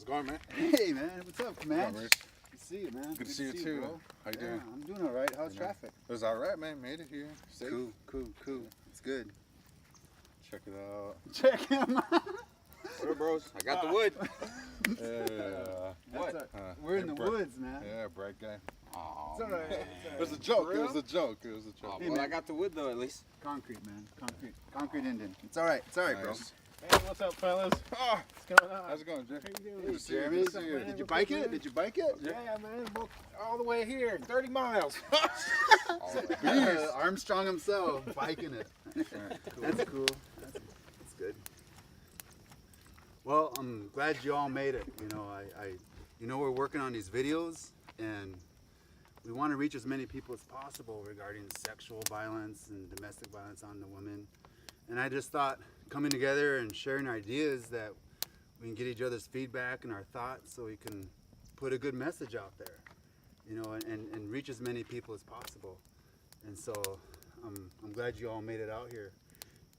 it going, man? Hey, man. What's up, Comanche? What's up, Good to see you, man. Good to see you too. bro. How you Yeah, doing? I'm doing all right. How's traffic? It was all right, man. Made it here. Safe. Cool. It's good. Check it out. Check him out. What up, bros? I got the wood. Yeah. What? We're in the woods, man. Yeah, bright guy. Oh, It's all right. man. It was a joke. For It real? was a joke. It was a joke. Oh, Hey, well, I man. got the wood though, at least. Concrete, man. Concrete Indian. It's all right. It's all right, bro. Nice. Hey, what's up, fellas? Oh, What's going on? how's it going, Jeff? How you doing? Good to see you. Jeremy, Good to see you. man? did you bike it? Did you bike it? Yeah, man. Walked all the way here, 30 miles. Armstrong himself biking it. That's cool. That's good. Well, I'm glad you all made it. You know, we're working on these videos, and we want to reach as many people as possible regarding sexual violence and domestic violence on the women. And I just thought coming together and sharing ideas that we can get each other's feedback and our thoughts so we can put a good message out there, you know, and reach as many people as possible. And so I'm glad you all made it out here.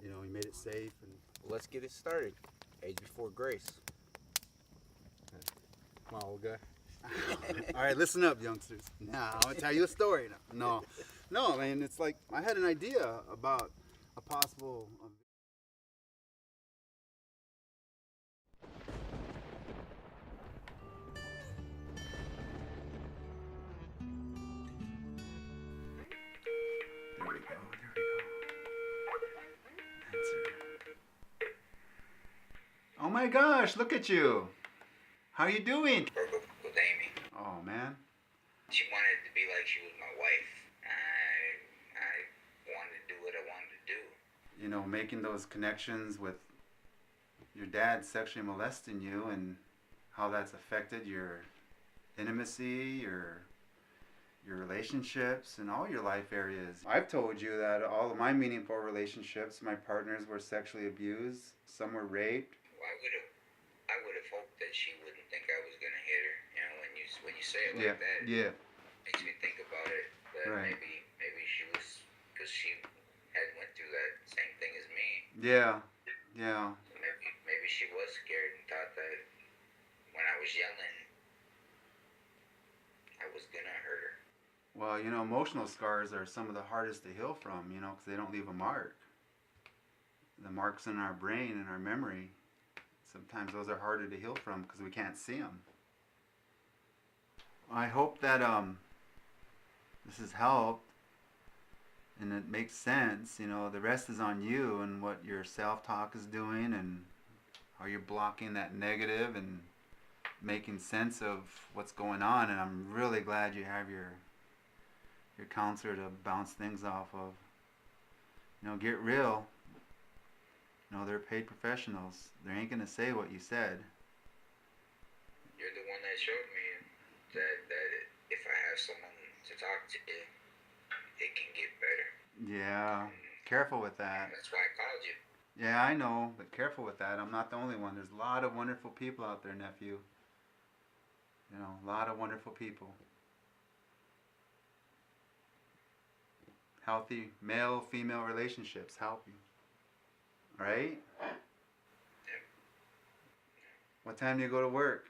You know, you made it safe. And Let's get it started. Age before grace. Come on, old guy. all right, listen up, youngsters. Now I'm gonna tell you a story. No, I mean, it's like I had an idea about a possible. There we go. That's it. Oh my gosh, look at you. How you doing? With Amy. Oh man. She wanted to be like she was my wife. I wanted to do what I wanted to do. You know, making those connections with your dad sexually molesting you and how that's affected your intimacy, your relationships, and all your life areas. I've told you that all of my meaningful relationships, my partners were sexually abused, some were raped. Well, I would have hoped that she wouldn't think I was gonna hit her. You know, when you say it like that, Yeah. makes me think about it. That Right. maybe she was, because she had went through that same thing as me. Yeah. So maybe she was scared and thought that when I was yelling, I was gonna hurt her. Well, you know, emotional scars are some of the hardest to heal from, you know, because they don't leave a mark. The marks in our brain and our memory, sometimes those are harder to heal from because we can't see them. I hope that this has helped and it makes sense. You know, the rest is on you and what your self-talk is doing and how you're blocking that negative and making sense of what's going on. And I'm really glad you have your counselor to bounce things off of. You know, get real. You know, they're paid professionals. They ain't gonna say what you said. You're the one that showed me that if I have someone to talk to, it can get better. Yeah, careful with that. That's why I called you. Yeah, I know, but careful with that. I'm not the only one. There's a lot of wonderful people out there, nephew. You know, a lot of wonderful people. Healthy male-female relationships help you. Right? What time do you go to work?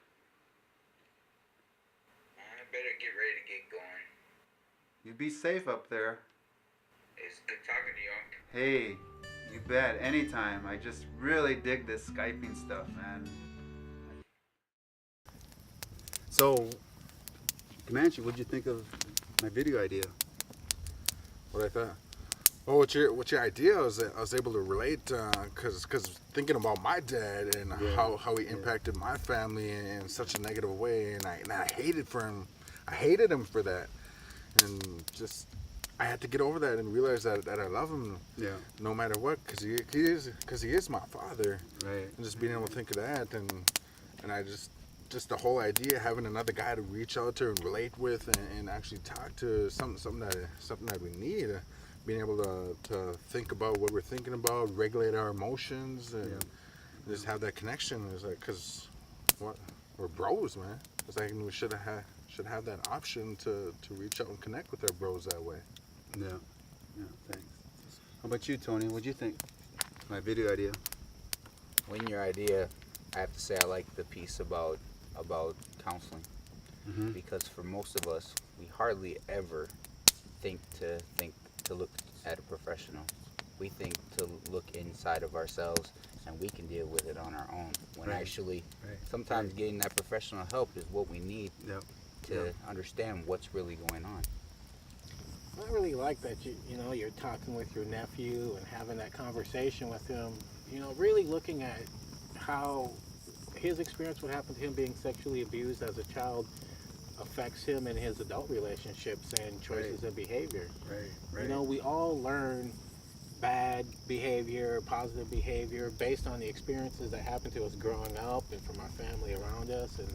I better get ready to get going. You be safe up there. It's good talking to you, Unc. Hey, you bet. Anytime. I just really dig this Skyping stuff, man. So, Comanche, what'd you think of my video idea? What I thought? Well, what's your idea? I was able to relate because thinking about my dad and how he impacted my family in such a negative way, and I hated him for that, and just I had to get over that and realize that I love him, no matter what, because he is my father, Right. and just being able to think of that, and I just the whole idea, having another guy to reach out to and relate with and actually talk to, something that we need, being able to think about what we're thinking about, regulate our emotions, and just have that connection. Is like, because we're bros, man. It's like we should have that option to reach out and connect with our bros that way. Yeah, thanks. How about you, Tony? What'd you think? My video idea. When your idea, I have to say I like the piece about about counseling, Mm-hmm. because for most of us, we hardly ever think to look at a professional. We think to look inside of ourselves and we can deal with it on our own. When Right. actually, Right. sometimes getting that professional help is what we need Yep. to understand what's really going on. I really like that you're talking with your nephew and having that conversation with him. Really looking at how his experience, what happened to him being sexually abused as a child, affects him in his adult relationships and choices of behavior. Right. We all learn bad behavior, positive behavior based on the experiences that happened to us growing up and from our family around us and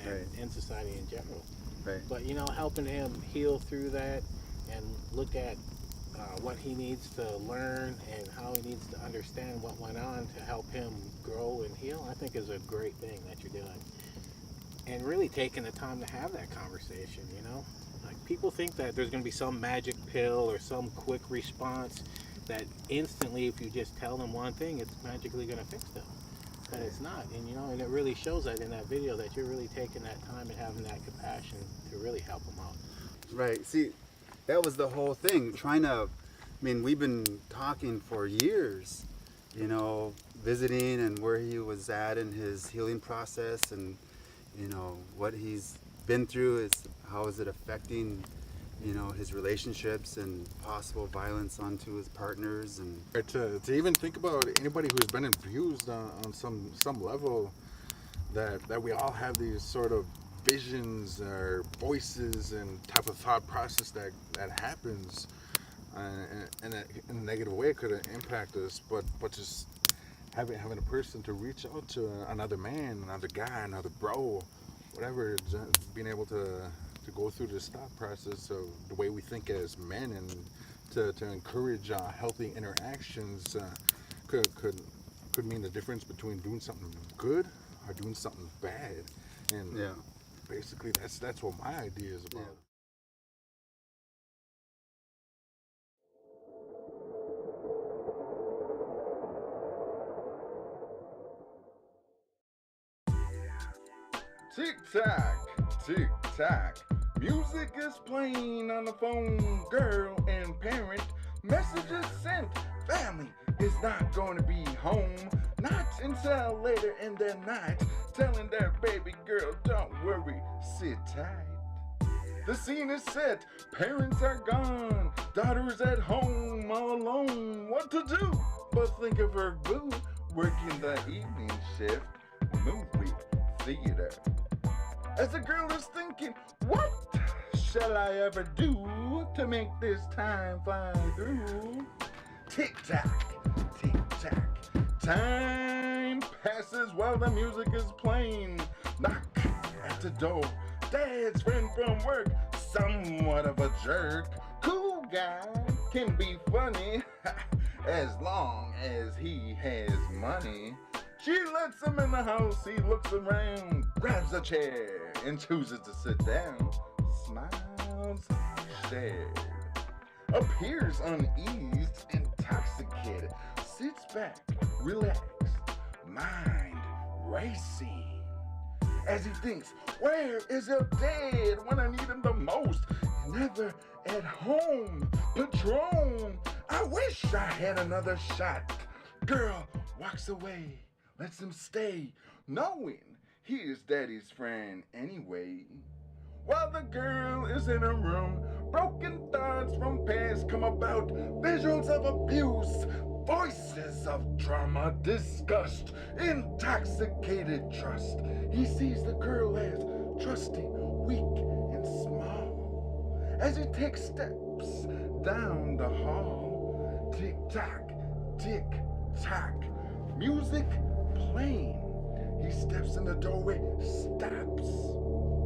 Right. in society in general. Right. But helping him heal through that and look at what he needs to learn and how he needs to understand what went on to help him grow and heal, I think is a great thing that you're doing. And really taking the time to have that conversation, Like, people think that there's going to be some magic pill or some quick response that instantly, if you just tell them one thing, it's magically going to fix them. But it's not. And it really shows that in that video that you're really taking that time and having that compassion to really help them out. Right. See, that was the whole thing. We've been talking for years, visiting and where he was at in his healing process and, what he's been through, how is it affecting, his relationships and possible violence onto his partners. And To even think about anybody who's been abused on some level, that we all have these sort of visions or voices and type of thought process that happens, and in a negative way it could impact us, but just having a person to reach out to, another man, another guy, another bro, whatever, just being able to go through this thought process of the way we think as men and to encourage healthy interactions could mean the difference between doing something good or doing something bad. And yeah. basically that's what my idea is about. Yeah. Tick tock, tick tock. Music is playing on the phone. Girl and parent, messages sent. Family is not going to be home. Not until later in the night. Telling their baby girl, don't worry, sit tight. The scene is set, parents are gone. Daughter's at home, all alone. What to do? But think of her boo, working the evening shift. Movie theater. As the girl is thinking, what shall I ever do to make this time fly through? Tick-tock, tick-tock. Time passes while the music is playing. Knock at the door. Dad's friend from work, somewhat of a jerk. Cool guy, can be funny, as long as he has money. She lets him in the house, he looks around, grabs a chair, and chooses to sit down. Smiles shared. Appears uneased, intoxicated, sits back, relaxed, mind racing. As he thinks, where is your dad when I need him the most? Never at home. Patron, I wish I had another shot. Girl walks away, lets him stay, knowing he is daddy's friend anyway. While the girl is in her room, broken thoughts from past come about, visuals of abuse, voices of trauma, disgust, intoxicated trust. He sees the girl as trusting, weak, and small. As he takes steps down the hall, tick-tock, tick-tock, music playing. He steps in the doorway, stops.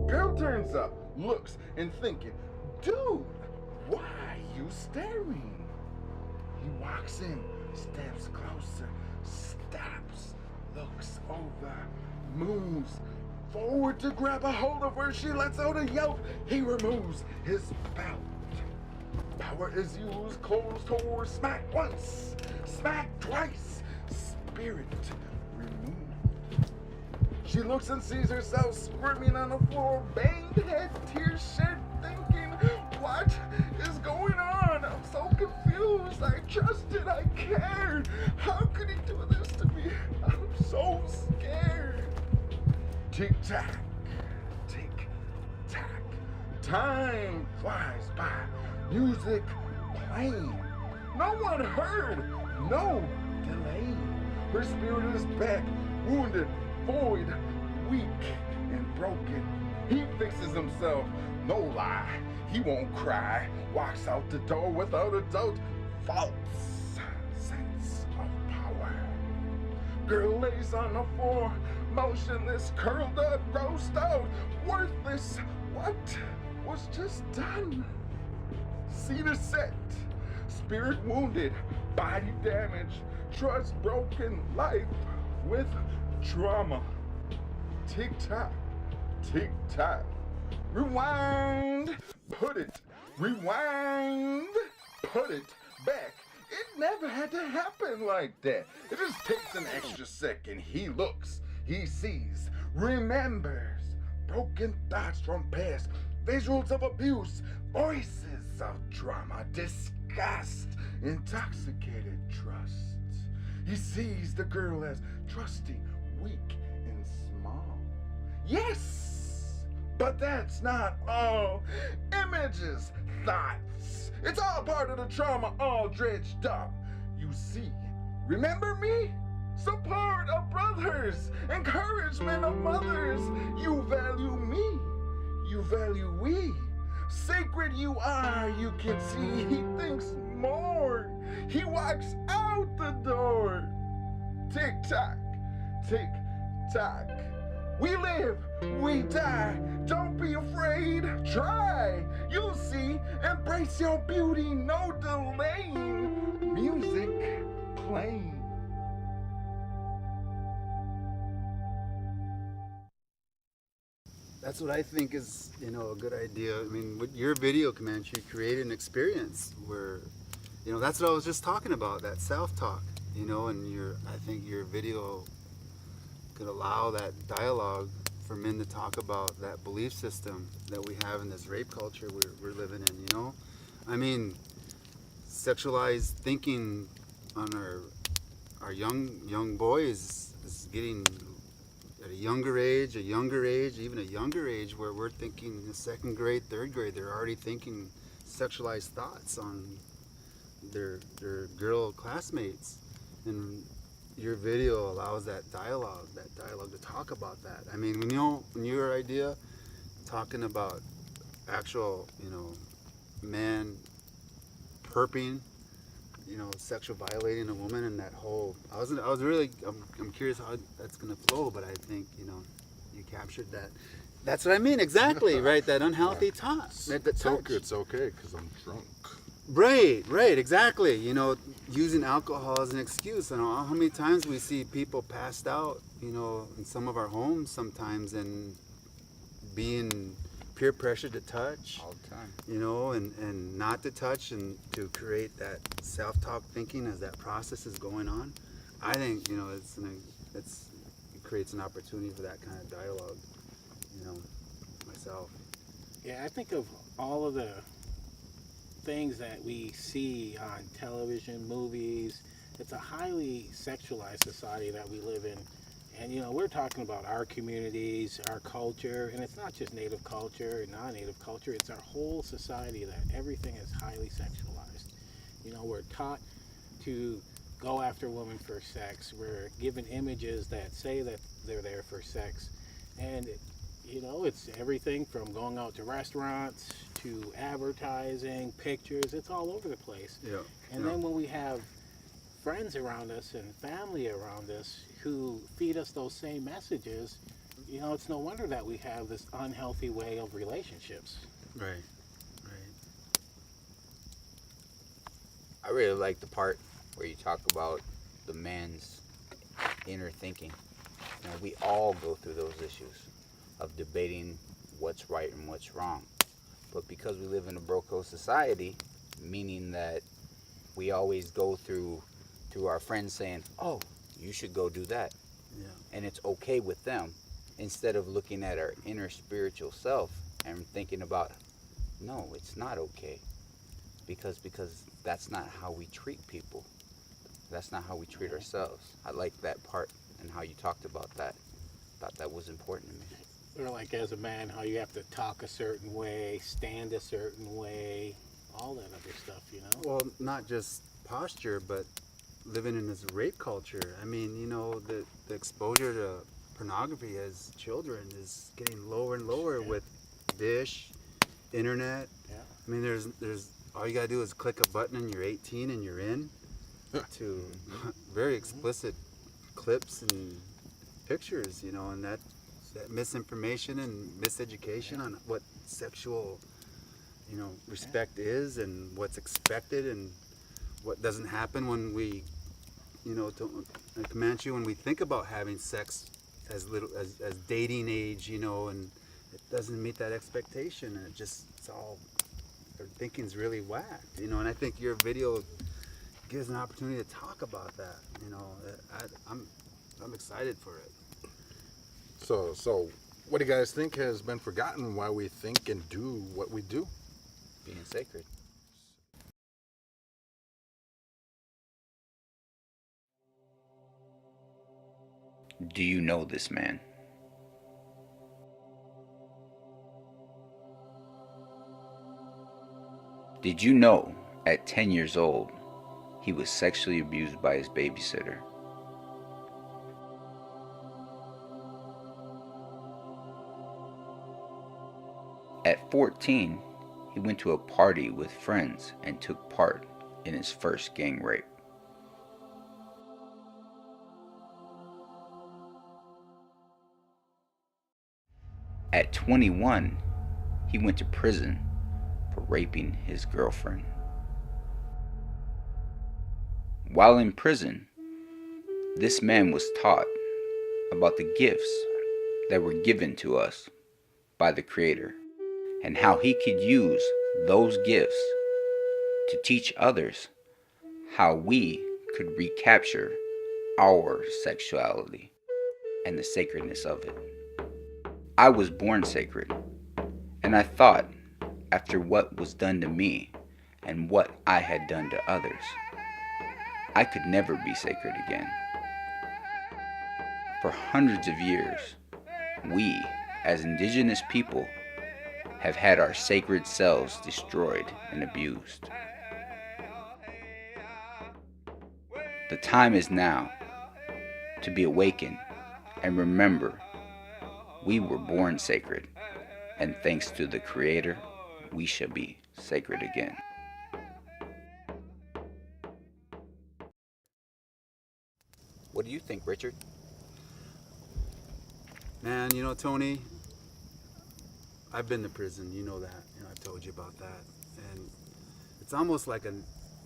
Girl turns up, looks, and thinking, dude, why are you staring? He walks in, steps closer, stops, looks over, moves forward to grab a hold of her. She lets out a yelp. He removes his belt. Power is used, closed door, smack once, smack twice, spirit removed. She looks and sees herself squirming on the floor, banged head, tears shed, thinking, what is going on? I'm so confused. I trusted, I cared. How could he do this to me? I'm so scared. Tick-tack, tick-tack. Time flies by. Music playing. No one heard. No delay. Her spirit is back, wounded, void, weak, and broken. He fixes himself. No lie. He won't cry. Walks out the door without a doubt. False sense of power. Girl lays on the floor, motionless, curled up, grossed out, worthless. What was just done? Scene is set. Spirit wounded, body damaged, trust broken, life with trauma. Tick-tock, tick-tock. Rewind, put it, rewind, put it back. It never had to happen like that. It just takes an extra second. He looks, he sees, remembers broken thoughts from past, visuals of abuse, voices of drama, disgust, intoxicated trust. He sees the girl as trusting, weak, and small. Yes, but that's not all. Images, thoughts. It's all part of the trauma, all dredged up. You see, remember me? Support of brothers, encouragement of mothers. You value me, you value we. Sacred you are, you can see. He thinks more. He walks out the door. Tick-tock, tick-tock. We live, we die. Don't be afraid, try. You'll see, embrace your beauty, no delaying. Music playing. That's what I think is, a good idea. I mean, with your video, Comanche, you created an experience where, that's what I was just talking about, that self-talk, and I think your video could allow that dialogue for men to talk about that belief system that we have in this rape culture we're living in, I mean, sexualized thinking on our young boys is getting at a younger age, even a younger age, where we're thinking in second grade, third grade, they're already thinking sexualized thoughts on their girl classmates. And your video allows that dialogue to talk about that. I mean, when your idea talking about actual, man perping, sexual violating a woman, and that whole, I'm curious how that's gonna flow, but I think, you captured that. That's what I mean, exactly, right? That unhealthy talk. It's okay, because I'm drunk. Right, exactly. Using alcohol as an excuse. I don't know how many times we see people passed out, in some of our homes sometimes, and being peer pressured to touch. All the time. And not to touch, and to create that self-talk thinking as that process is going on. I think, it creates an opportunity for that kind of dialogue, myself. Yeah, I think of all of the things that we see on television, movies. It's a highly sexualized society that we live in. And, we're talking about our communities, our culture, and it's not just native culture and non-native culture. It's our whole society that everything is highly sexualized. We're taught to go after women for sex. We're given images that say that they're there for sex. And, it's everything from going out to restaurants to advertising, pictures. It's all over the place. Yeah. And then when we have friends around us and family around us who feed us those same messages, it's no wonder that we have this unhealthy way of relationships. Right. I really like the part where you talk about the man's inner thinking. We all go through those issues of debating what's right and what's wrong. But because we live in a broco society, meaning that we always go through our friends saying, oh, you should go do that. Yeah. And it's okay with them. instead of looking at our inner spiritual self and thinking about, no, it's not okay, because that's not how we treat people. That's not how we treat ourselves. I like that part and how you talked about that. Thought that was important to me. Or like as a man, how you have to talk a certain way, stand a certain way, all that other stuff, you know? Well, not just posture, but living in this rape culture. I mean, you know, the exposure to pornography as children is getting lower and lower with dish, internet. Yeah. I mean, there's all you gotta do is click a button and you're 18 and you're in to very explicit clips and pictures, you know, and that misinformation and miseducation on what sexual, you know, respect is and what's expected and what doesn't happen when we, you know, Comanche, when we think about having sex as little as dating age, you know, and it doesn't meet that expectation, and it's all, our thinking's really whacked, you know. And I think your video gives an opportunity to talk about that, you know. I'm excited for it. So what do you guys think has been forgotten why we think and do what we do? Being sacred. Do you know this man? Did you know at 10 years old he was sexually abused by his babysitter? At 14, he went to a party with friends and took part in his first gang rape. At 21, he went to prison for raping his girlfriend. While in prison, this man was taught about the gifts that were given to us by the Creator and how he could use those gifts to teach others how we could recapture our sexuality and the sacredness of it. I was born sacred, and I thought, after what was done to me and what I had done to others, I could never be sacred again. For hundreds of years, we, as indigenous people, have had our sacred selves destroyed and abused. The time is now to be awakened and remember we were born sacred, and thanks to the Creator, we shall be sacred again. What do you think, Richard? Man, you know, Tony, I've been to prison, you know that. You know, I've told you about that. And it's almost like a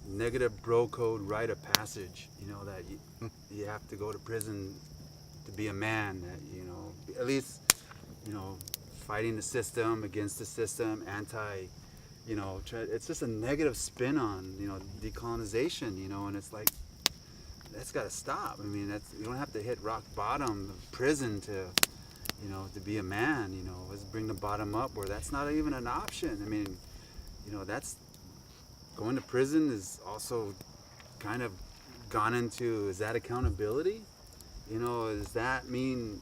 negative bro code rite of passage, you know, that you have to go to prison to be a man, that, you know, at least, you know, fighting the system, against the system, anti, you know, it's just a negative spin on, you know, decolonization, you know, and it's like, that's got to stop. I mean, you don't have to hit rock bottom of prison to, you know, to be a man, you know. Let's bring the bottom up where that's not even an option. I mean, you know, that's, going to prison is also kind of gone into, is that accountability? You know, does that mean,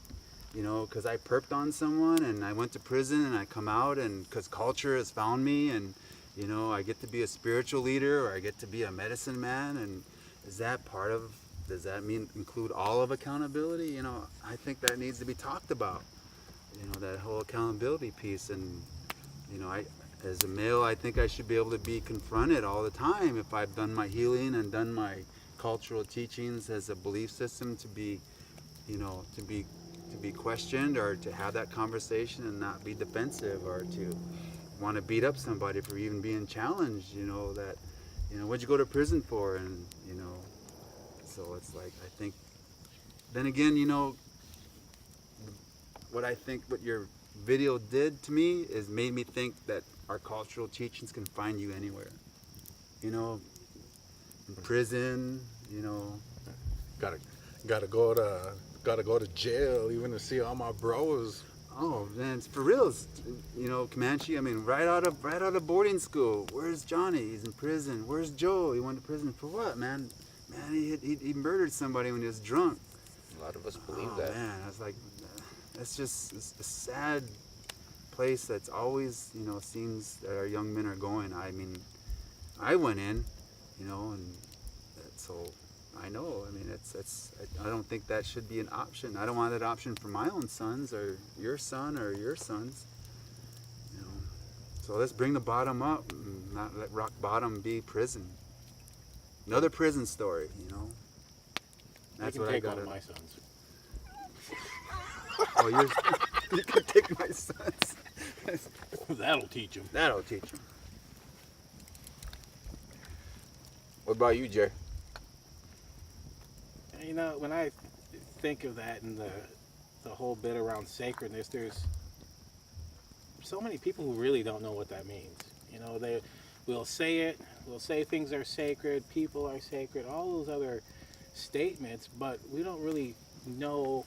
you know, because I perped on someone and I went to prison and I come out and because culture has found me and, you know, I get to be a spiritual leader or I get to be a medicine man, and is that part of, does that mean include all of accountability? You know, I think that needs to be talked about, you know, that whole accountability piece. And, you know, I, as a male, I think I should be able to be confronted all the time if I've done my healing and done my cultural teachings as a belief system, to be, you know, to be questioned, or to have that conversation and not be defensive, or to want to beat up somebody for even being challenged, you know, that, you know, what'd you go to prison for? And, you know, so it's like, I think, then again, you know, what I think what your video did to me is made me think that our cultural teachings can find you anywhere, you know, in prison, you know. Gotta go to gotta go to jail even to see all my bros. Oh man, it's for real. You know, Comanche. I mean, right out of boarding school. Where's Johnny? He's in prison. Where's Joe? He went to prison for what, man? Man, he murdered somebody when he was drunk. A lot of us believe Oh that. man, I was like, it's a sad place that's always, you know, seems that our young men are going. I mean, I went in, you know, and so I know. I mean, I don't think that should be an option. I don't want that option for my own sons or your son or your sons. You know, so let's bring the bottom up, and not let rock bottom be prison. Another prison story, you know. That's I can what take I one got. of my sons. Oh, you can take my sons. That'll teach him. That'll teach them. What about you, Jay? You know, when I think of that and the whole bit around sacredness, there's so many people who really don't know what that means. You know, we'll say things are sacred, people are sacred, all those other statements, but we don't really know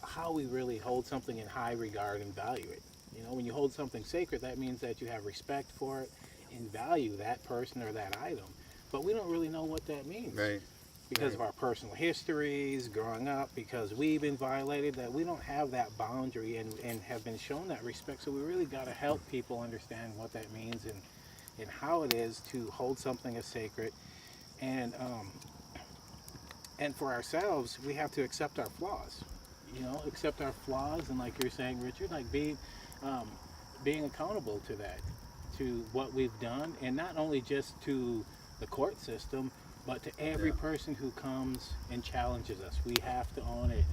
how we really hold something in high regard and value it. You know, when you hold something sacred, that means that you have respect for it and value that person or that item. But we don't really know what that means. Right. Because of our personal histories, growing up, because we've been violated, that we don't have that boundary and have been shown that respect. So we really got to help people understand what that means and how it is to hold something as sacred. And for ourselves, we have to accept our flaws. You know, accept our flaws, and like you're saying, Richard, like being accountable to that, to what we've done, and not only just to the court system, but to every person who comes and challenges us. We have to own it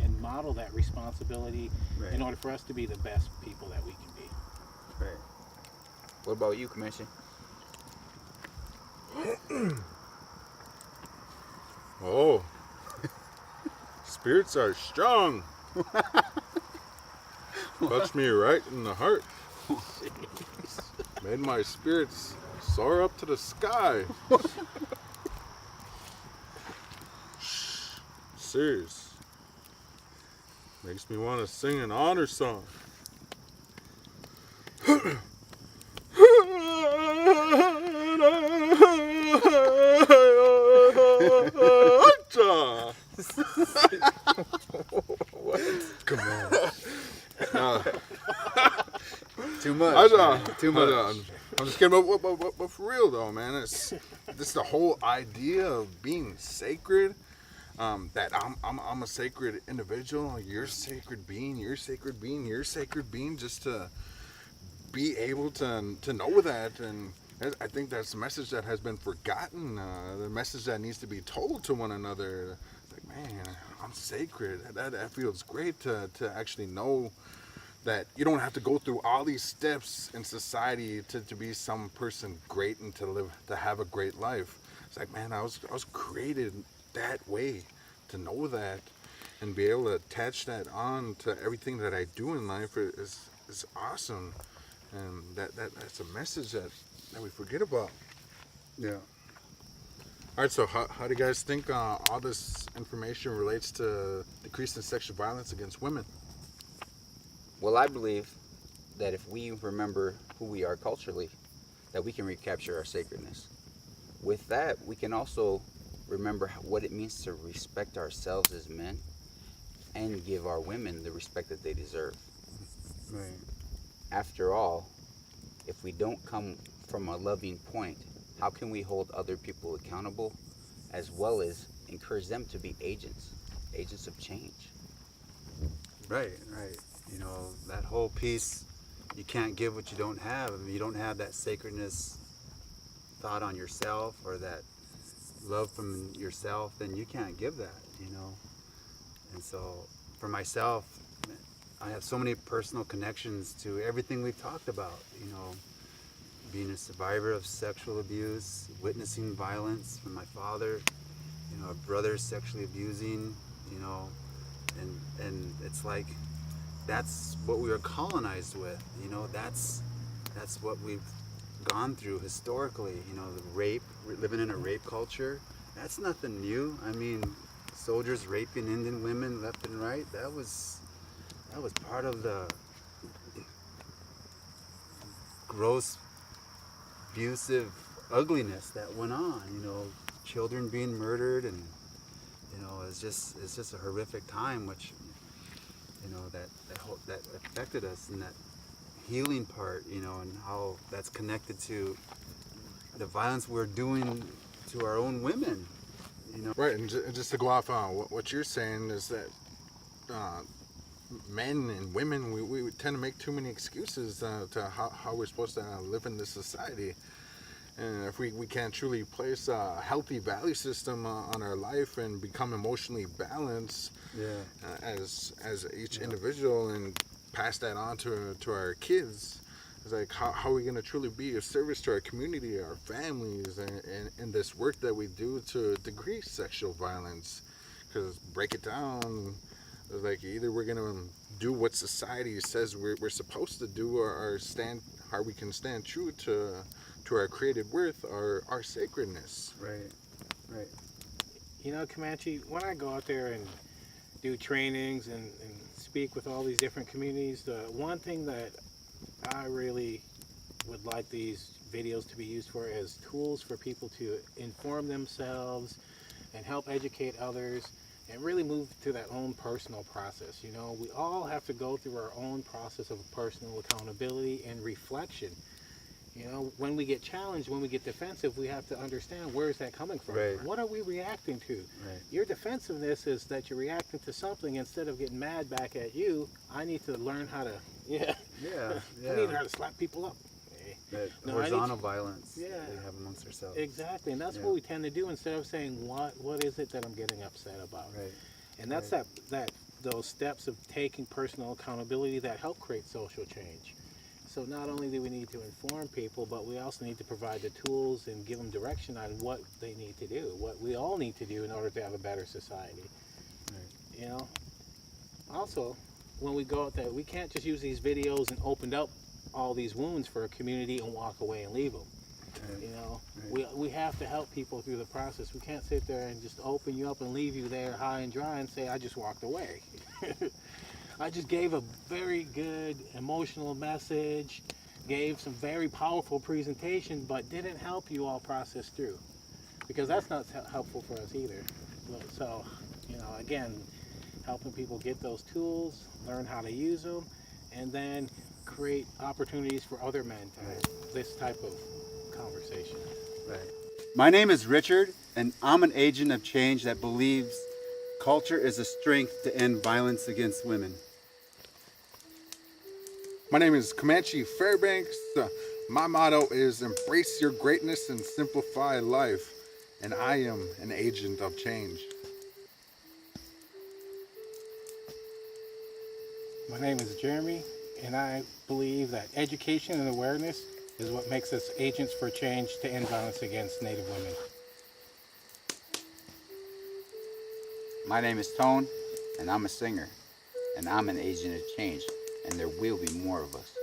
and model that responsibility in order for us to be the best people that we can be. Right. What about you, Commission? Oh, spirits are strong. Touched me right in the heart. Made my spirits soar up to the sky. Serious. Makes me want to sing an honor song. What? Come on. Too much. Too much. I'm just kidding, but for real though, man, it's the whole idea of being sacred. That I'm a sacred individual. You're a sacred being. You're a sacred being. You're a sacred being. Just to be able to know that, and I think that's a message that has been forgotten. The message that needs to be told to one another. Like, man, I'm sacred. That feels great to actually know that you don't have to go through all these steps in society to be some person great and to have a great life. It's like, man, I was created that way, to know that and be able to attach that on to everything that I do in life is awesome. And that's a message that we forget about. Yeah. All right, so how do you guys think all this information relates to decreasing sexual violence against women? Well, I believe that if we remember who we are culturally, that we can recapture our sacredness. With that, we can also remember what it means to respect ourselves as men and give our women the respect that they deserve. Right. After all, if we don't come from a loving point, how can we hold other people accountable as well as encourage them to be agents of change? Right. You know, that whole piece, you can't give what you don't have. I mean, you don't have that sacredness thought on yourself or that love from yourself, then you can't give that, you know. And so for myself, I have so many personal connections to everything we've talked about, you know, being a survivor of sexual abuse, witnessing violence from my father, you know, a brother sexually abusing, you know, and it's like, that's what we were colonized with, you know, that's what we've gone through historically, you know, the rape, living in a rape culture, that's nothing new. I mean, soldiers raping Indian women left and right, that was part of the gross, abusive ugliness that went on. Children being murdered, and it's just a horrific time, which that affected us, and that healing part, and how that's connected to the violence we're doing to our own women. Right, and just to go off on what you're saying is that men and women, we tend to make too many excuses to how we're supposed to live in this society. And if we can't truly place a healthy value system on our life and become emotionally balanced as each individual, and pass that on to our kids, it's like, how are we going to truly be of service to our community, our families, and this work that we do to decrease sexual violence? Because break it down, it's like either we're going to do what society says we're supposed to do, or stand how we can stand true to our created worth, our sacredness. Right. Comanche, when I go out there and do trainings and speak with all these different communities, the one thing that I really would like these videos to be used for is tools for people to inform themselves and help educate others, and really move to that own personal process. We all have to go through our own process of personal accountability and reflection. When we get challenged, when we get defensive, we have to understand, where is that coming from? Right. What are we reacting to? Right. Your defensiveness is that you're reacting to something. Instead of getting mad back at you, I need to learn how to, I need how to slap people up. That No, horizontal violence Yeah. that we have amongst ourselves. Exactly, and that's what we tend to do, instead of saying, what is it that I'm getting upset about? Right. And that's those steps of taking personal accountability that help create social change. So not only do we need to inform people, but we also need to provide the tools and give them direction on what they need to do, what we all need to do in order to have a better society. Right. Also, when we go out there, we can't just use these videos and open up all these wounds for a community and walk away and leave them. Right. We have to help people through the process. We can't sit there and just open you up and leave you there high and dry and say, I just walked away. I just gave a very good emotional message, gave some very powerful presentation, but didn't help you all process through, because that's not helpful for us either. So, again, helping people get those tools, learn how to use them, and then create opportunities for other men to have this type of conversation. Right. My name is Richard, and I'm an agent of change that believes culture is a strength to end violence against women. My name is Comanche Fairbanks. My motto is embrace your greatness and simplify life. And I am an agent of change. My name is Jeremy, and I believe that education and awareness is what makes us agents for change to end violence against Native women. My name is Tone, and I'm a singer, and I'm an agent of change, and there will be more of us.